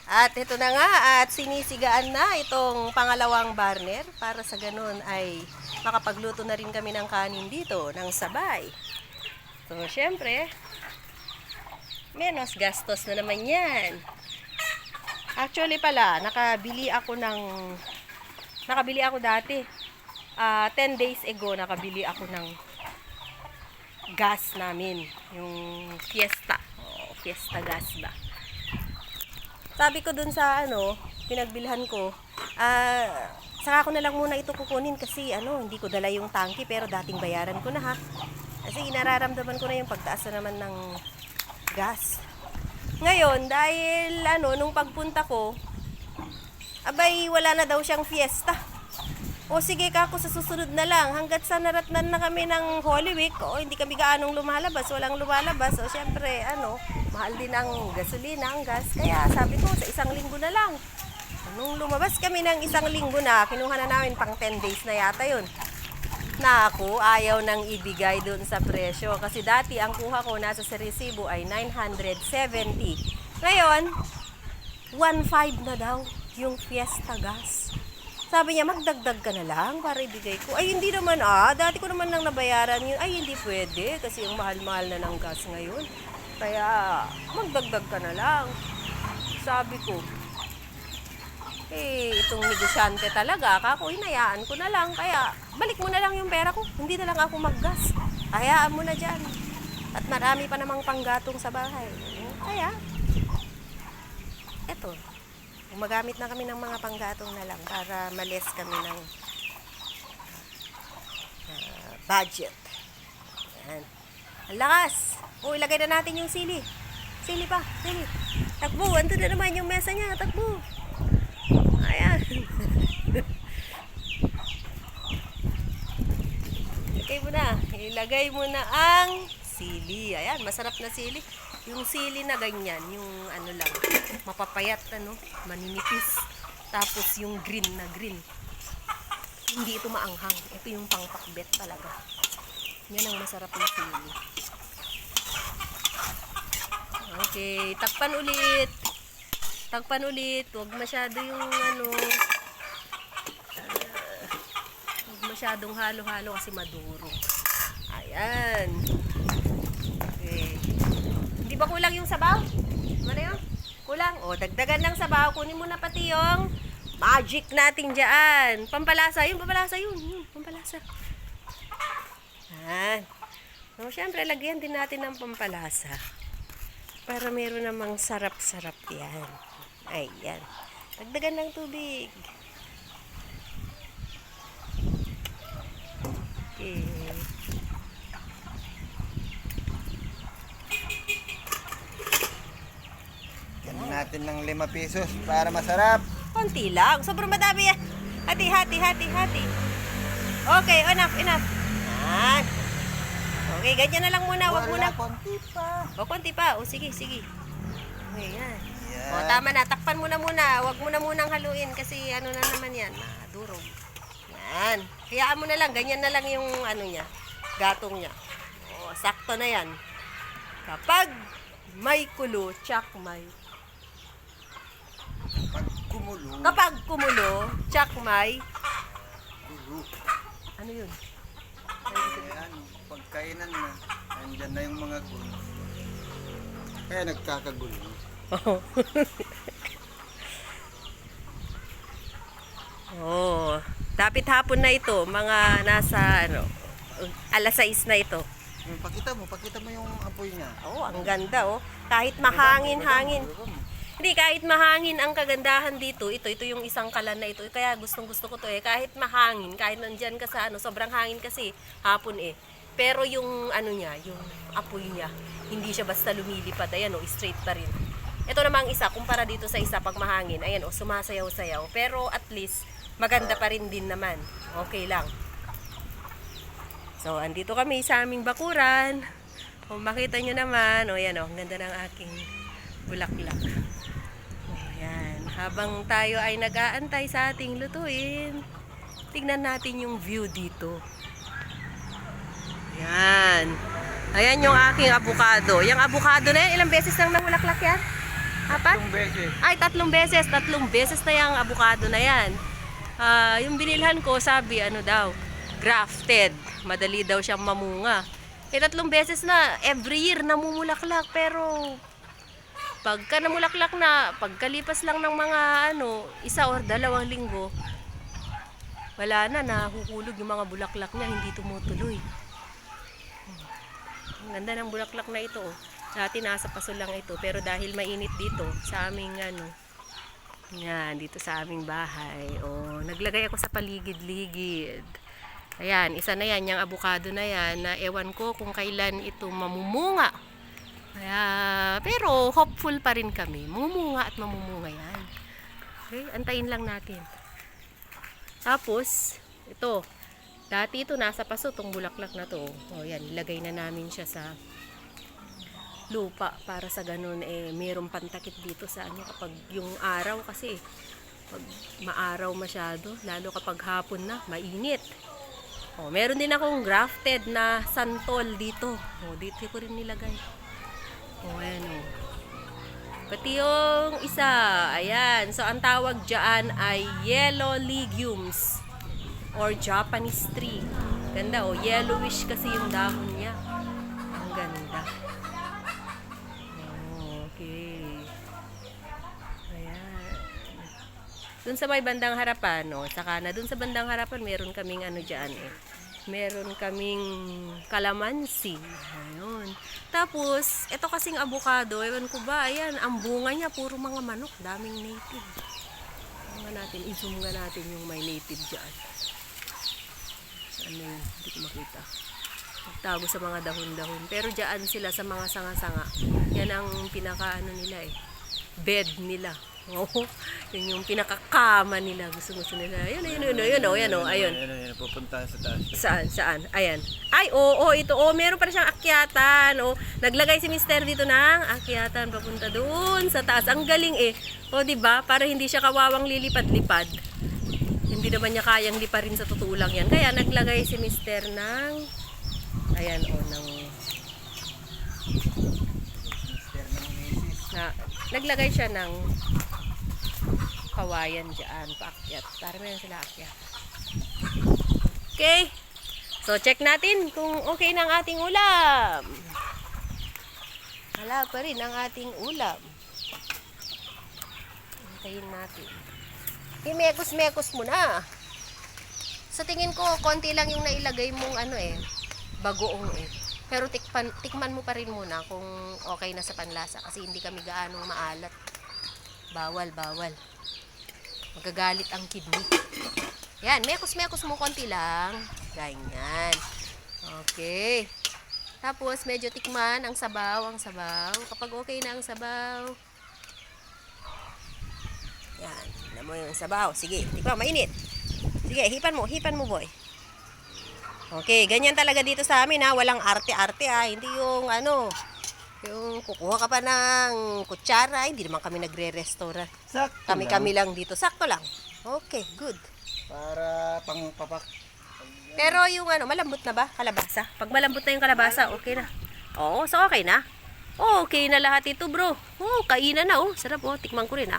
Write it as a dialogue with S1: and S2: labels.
S1: At ito na nga, at sinisigaan na itong pangalawang burner para sa ganun ay makapagluto na rin kami ng kanin dito ng sabay. So, syempre, menos gastos na naman yan. Actually pala, nakabili ako dati. 10 days ago, nakabili ako ng gas namin. Yung Fiesta. Fiesta gas ba? Sabi ko dun sa pinagbilhan ko, saka ko na lang muna ito kukunin kasi hindi ko dala yung tangke pero dating bayaran ko na ha. Kasi nararamdaman ko na yung pagtaas na naman ng gas. Ngayon, dahil nung pagpunta ko, abay wala na daw siyang Fiesta. O sige kako, sa susunod na lang. Hanggat sa naratnan na kami ng Holy Week, hindi kami gaanong lumalabas, walang lumalabas. O syempre, mahal din ang gasolina, ang gas. Kaya sabi ko, sa isang linggo na lang. Nung lumabas kami ng isang linggo na, kinuha na namin pang 10 days na yata yun. Naku, ayaw nang ibigay dun sa presyo. Kasi dati, ang kuha ko nasa sa resibo ay 970. Ngayon, 1.5 na daw yung Fiesta gas. Sabi niya, magdagdag ka na lang para ibigay ko. Ay, hindi naman dati ko naman nang nabayaran yun. Ay, hindi pwede kasi yung mahal-mahal na ng gas ngayon. Kaya, magdagdag ka na lang. Sabi ko, itong negosyante talaga, kako, hinayaan ko na lang. Kaya, balik mo na lang yung pera ko. Hindi na lang ako maggas. Hayaan mo na dyan. At marami pa namang panggatong sa bahay. Kaya, eto. Gumagamit na kami ng mga panggatong na lang para malis kami ng budget. Ayan. Ang lakas! Ilagay na natin yung sili. Sili pa, sili. Takbo, ando na naman yung mesa niya. Takbo. Ayan. Ilagay mo na ang sili. Ayan, masarap na sili. Yung sili na ganyan, yung lang, mapapayat, maninipis. Tapos yung green na green. Hindi ito maanghang. Ito yung pangpakbet talaga. Yan ang masarap na sili. Okay, takpan ulit. Takpan ulit. Huwag masyado yung huwag masyadong halo-halo kasi maduro. Ayan. Okay. Di ba kulang yung sabaw? Ano yun? Kulang? Dagdagan ng sabaw. Kunin mo na pati yung magic natin dyan. Pampalasa. Yun, pampalasa yun. Pampalasa. Ayan. So, syempre, lagyan din natin ng pampalasa. Para meron namang sarap-sarap yan. Ayan. Dagdagan ng tubig. Okay.
S2: Natin ng 5 pesos para masarap.
S1: Konti lang. Sobrang madami yan. Hati. Okay, enough. Yan. Okay, ganyan na lang muna. Wag muna.
S2: Konti pa.
S1: Konti pa. Sige. Okay, yan.
S2: Yan.
S1: Tama na. Takpan mo na muna. Wag mo na munang haluin kasi na naman yan. Madurog. Yan. Hayaan mo na lang. Ganyan na lang yung niya. Gatong niya. Sakto na yan. Kapag may kulo, tsak may. Kapag kumulo, tsak may.
S2: Gulo.
S1: Ano yun?
S2: Ayan, pagkainan na. Andyan na yung mga gulo. Kaya nagkakagulo.
S1: Dapit hapon na ito. Mga nasa, 6:00 na ito.
S2: Pakita mo yung apoy niya.
S1: Ang ganda, Kahit mahangin-hangin. Hindi, kahit mahangin ang kagandahan dito, ito yung isang kalan na ito. Kaya gustong-gusto ko to kahit mahangin, kahit nandyan ka sa sobrang hangin kasi hapon Pero yung niya, yung apoy niya, hindi siya basta lumilipad. Ayan straight pa rin. Ito namang isa, kumpara dito sa isa pag mahangin, ayan sumasayaw-sayaw. Pero at least, maganda pa rin din naman. Okay lang. So, andito kami sa aming bakuran. Kung makita nyo naman, yan ang ganda ng aking bulaklak. Ayan. Habang tayo ay nag-aantay sa ating lutuin, tignan natin yung view dito. Ayan. Ayan yung aking avocado. Yung avocado na yan, ilang beses nang namulaklak yan? Apat?
S2: 3 beses.
S1: Ay, 3 beses. 3 beses na yung avocado na yan. Yung binilhan ko, sabi, ano daw, grafted. Madali daw siyang mamunga. 3 beses na, every year, namumulaklak. Pero, pagka namulaklak na, pagkalipas lang ng mga, 1 or 2 linggo, wala na, nahuhulog yung mga bulaklak niya, hindi tumutuloy. Ang ganda ng bulaklak na ito. Dati nasa paso lang ito, pero dahil mainit dito sa aming yan, dito sa aming bahay. Naglagay ako sa paligid-ligid. Ayan, isa na yan, yung avocado na yan, na ewan ko kung kailan ito mamumunga. Pero hopeful pa rin kami. Mamumunga at mamumunga yan. Okay, antayin lang natin. Tapos, ito. Dati ito nasa paso, itong bulaklak na to. Yan, ilagay na namin siya sa lupa para sa ganun mayroong pantakip dito sa kapag yung araw kasi pag maaraw masyado, lalo kapag hapon na, mainit. Meron din akong grafted na santol dito. Dito ko rin nilagay. Ayan Pati yung isa, ayan. So, ang tawag dyan ay yellow legumes or Japanese tree. Ganda yellowish kasi yung dahon niya. Ang ganda. Okay. Ayan. Dun sa may bandang harapan, saka na dun sa bandang harapan, meron kaming dyan meron kaming kalamansi. Ayun. Tapos, ito kasing avocado, ewan ko ba, ayan, ang bunga niya, puro mga manok, daming native. I-zoom nga natin yung may native dyan. Saan na yun? Hindi ko makita. Magtago sa mga dahon-dahon. Pero dyan sila sa mga sanga-sanga. Yan ang pinaka bed nila. Yun yung pinakakama nila. Gusto nila. Ayun.
S2: Pupunta sa taas.
S1: Saan? Ayan. Ay, ito. Meron pa rin siyang akyatan. Naglagay si Mister dito ng akyatan papunta doon sa taas. Ang galing diba? Para hindi siya kawawang lilipad-lipad. Hindi naman niya kayang liparin sa totoo lang yan. Kaya naglagay si Mister ng naglagay siya ng kawayan dyan, paakyat. Para meron sila akyat. Okay. So, check natin kung okay na ang ating ulam. Wala pa rin ang ating ulam. Hintayin natin. Mekos-mekos mo na. Sa tingin ko, konti lang yung nailagay mong bagoong Pero tikman mo pa rin muna kung okay na sa panlasa. Kasi hindi kami gaanong maalat. Bawal. Magagalit ang kidney. Yan, mekos-mekos mo konti lang. Ganyan. Okay. Tapos, medyo tikman ang sabaw. Kapag okay na ang sabaw. Yan. Alam mo yung sabaw. Sige, tikman, mainit. Sige, hipan mo boy. Okay, ganyan talaga dito sa amin walang arte-arte Hindi yung yung kukuha ka pa ng kutsara, hindi naman kami nagre-restaurant. Kami lang dito, sakto lang. Okay, good.
S2: Para pangpapak.
S1: Pero yung malambot na ba? Kalabasa? Pag malambot na yung kalabasa, okay na. So okay na. Okay na lahat ito, bro. Kainan na, sarap tikman ko rin